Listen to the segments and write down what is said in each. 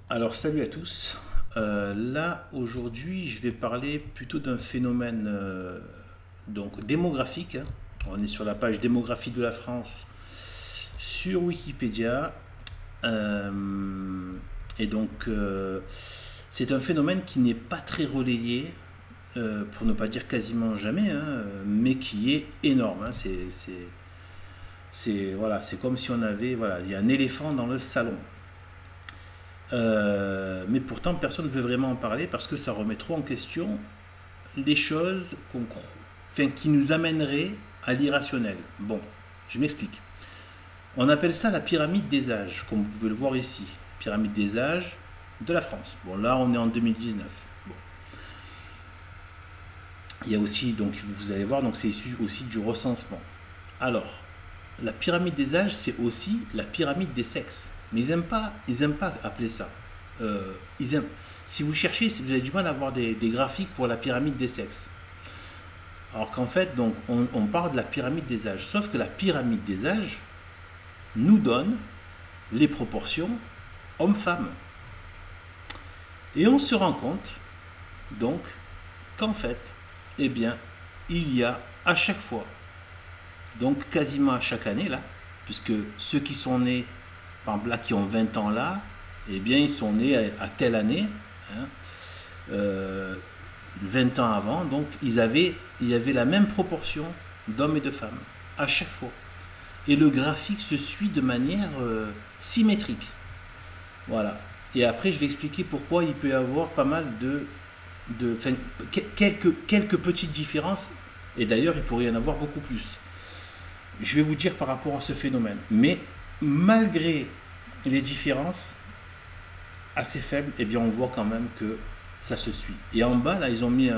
Alors salut à tous. Là aujourd'hui je vais parler plutôt d'un phénomène donc démographique, hein. On est sur la page démographie de la France sur Wikipédia. Euh, et donc c'est un phénomène qui n'est pas très relayé, pour ne pas dire quasiment jamais, hein, mais qui est énorme, hein. Voilà, c'est comme si on avait, voilà, il y a un éléphant dans le salon. Mais pourtant, personne ne veut vraiment en parler parce que ça remet trop en question les choses enfin, qui nous amèneraient à l'irrationnel. Bon, je m'explique. On appelle ça la pyramide des âges, comme vous pouvez le voir ici. Pyramide des âges de la France. Bon, là, on est en 2019. Bon. Il y a aussi, donc, vous allez voir, donc c'est issu aussi du recensement. Alors, la pyramide des âges, c'est aussi la pyramide des sexes. Mais ils aiment pas appeler ça. Ils aiment, si vous cherchez, si vous avez du mal à avoir des graphiques pour la pyramide des sexes. Alors qu'en fait, donc, on parle de la pyramide des âges. Sauf que la pyramide des âges nous donne les proportions hommes-femmes. Et on se rend compte, donc, qu'en fait, eh bien, il y a à chaque fois, donc quasiment à chaque année, là, puisque ceux qui sont nés, par exemple, là, qui ont 20 ans là, eh bien, ils sont nés à telle année, hein, euh, 20 ans avant, donc il y avait la même proportion d'hommes et de femmes, à chaque fois. Et le graphique se suit de manière symétrique. Voilà. Et après, je vais expliquer pourquoi il peut y avoir pas mal enfin, quelques petites différences. Et d'ailleurs, il pourrait y en avoir beaucoup plus. Je vais vous dire par rapport à ce phénomène. Mais malgré les différences assez faibles, eh bien, on voit quand même que ça se suit. Et en bas, là, ils ont mis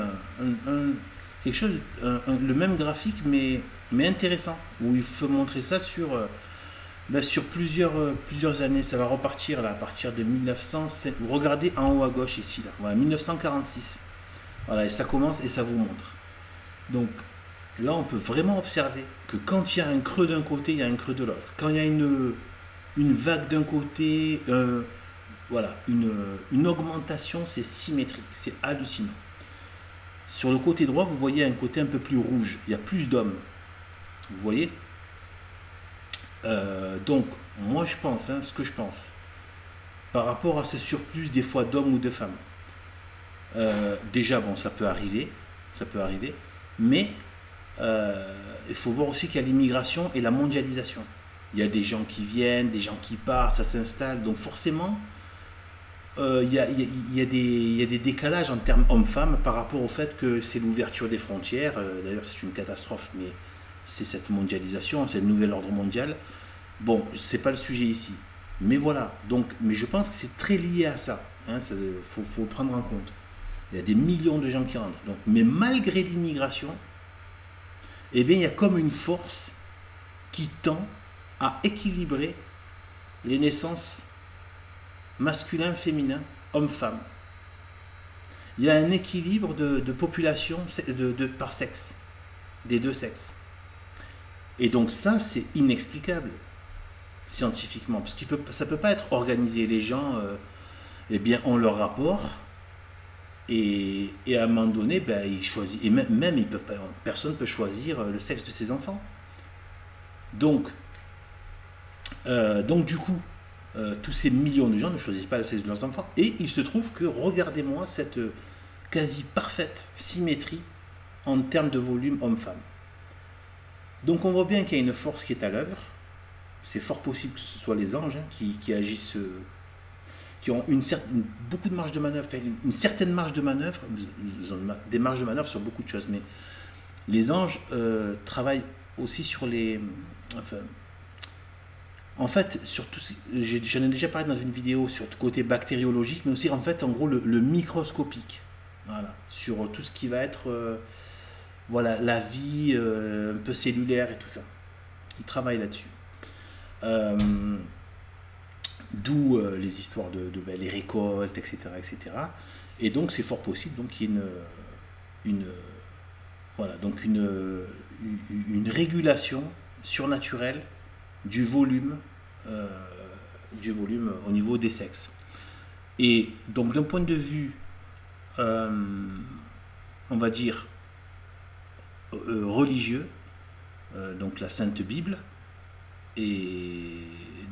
quelque chose, le même graphique, mais intéressant, où il faut montrer ça sur, sur plusieurs années. Ça va repartir là, à partir de 1900. Vous regardez en haut à gauche ici, là, voilà, 1946. Voilà, et ça commence et ça vous montre. Donc là, on peut vraiment observer que quand il y a un creux d'un côté, il y a un creux de l'autre. Quand il y a une vague d'un côté, voilà, une augmentation, c'est symétrique, c'est hallucinant. Sur le côté droit, vous voyez un côté un peu plus rouge, il y a plus d'hommes. Vous voyez. Donc, moi je pense, hein, ce que je pense, par rapport à ce surplus des fois d'hommes ou de femmes, déjà, bon, ça peut arriver, mais il faut voir aussi qu'il y a l'immigration et la mondialisation. Il y a des gens qui viennent, des gens qui partent, ça s'installe, donc forcément, il y a des décalages en termes hommes-femmes par rapport au fait que c'est l'ouverture des frontières. D'ailleurs, c'est une catastrophe, mais c'est cette mondialisation, c'est le nouvel ordre mondial. Bon, c'est pas le sujet ici. Mais voilà, donc, mais je pense que c'est très lié à ça. Hein, faut le prendre en compte. Il y a des millions de gens qui rentrent. Donc, mais malgré l'immigration, eh bien, il y a comme une force qui tend à équilibrer les naissances masculin, féminin, homme-femme. Il y a un équilibre de population par sexe, des deux sexes. Et donc ça, c'est inexplicable scientifiquement, parce que ça ne peut pas être organisé. Les gens, eh bien, ont leur rapport, et à un moment donné, ben, ils choisissent, et même ils peuvent pas, personne ne peut choisir le sexe de ses enfants. Donc, donc du coup, tous ces millions de gens ne choisissent pas le sexe de leurs enfants. Et il se trouve que, regardez-moi cette quasi parfaite symétrie en termes de volume homme-femme. Donc on voit bien qu'il y a une force qui est à l'œuvre. C'est fort possible que ce soit les anges, hein, qui agissent, qui ont beaucoup de marge de manœuvre, enfin, une certaine marge de manœuvre. Ils ont des marges de manœuvre sur beaucoup de choses, mais les anges travaillent aussi sur les... Enfin, en fait, j'en ai déjà parlé dans une vidéo sur le côté bactériologique, mais aussi en fait, en gros, le microscopique. Voilà, sur tout ce qui va être voilà, la vie un peu cellulaire et tout ça. Ils travaillent là-dessus. Euh, D'où les histoires ben, les récoltes, etc., etc. Et donc, c'est fort possible donc, qu'il y ait une, voilà, donc une régulation surnaturelle du volume, euh, au niveau des sexes. Et donc d'un point de vue, euh, on va dire, religieux, donc la Sainte Bible, et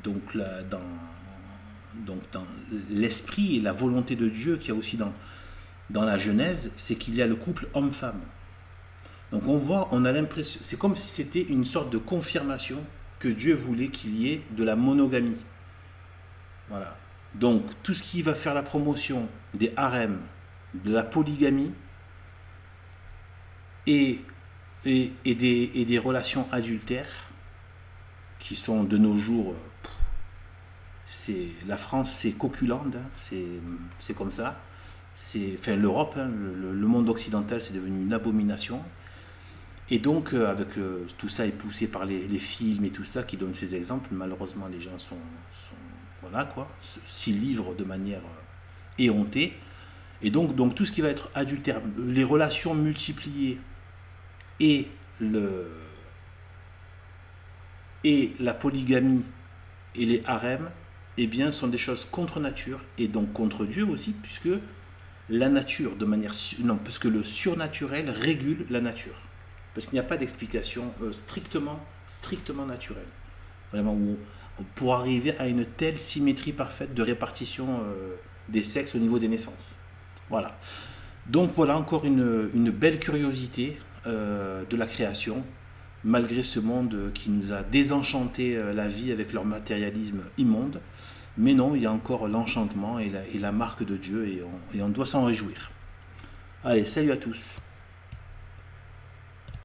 donc dans l'esprit et la volonté de Dieu qu'il y a aussi dans la Genèse, c'est qu'il y a le couple homme-femme. Donc on voit, on a l'impression, c'est comme si c'était une sorte de confirmation que Dieu voulait qu'il y ait de la monogamie. Voilà. Donc tout ce qui va faire la promotion des harems, de la polygamie et des relations adultères qui sont de nos jours, la France c'est coculande, hein, c'est comme ça. Enfin l'Europe, hein, le monde occidental c'est devenu une abomination. Et donc, tout ça est poussé par les films et tout ça qui donnent ces exemples. Malheureusement, les gens voilà quoi, s'y livrent de manière éhontée. Et donc, tout ce qui va être adultère, les relations multipliées et, et la polygamie et les harems, eh bien, sont des choses contre nature et donc contre Dieu aussi, puisque la nature, parce que le surnaturel régule la nature. Parce qu'il n'y a pas d'explication strictement naturelle. Vraiment, pour arriver à une telle symétrie parfaite de répartition des sexes au niveau des naissances. Voilà. Donc voilà encore une belle curiosité de la création, malgré ce monde qui nous a désenchanté la vie avec leur matérialisme immonde. Mais non, il y a encore l'enchantement et la marque de Dieu et on doit s'en réjouir. Allez, salut à tous.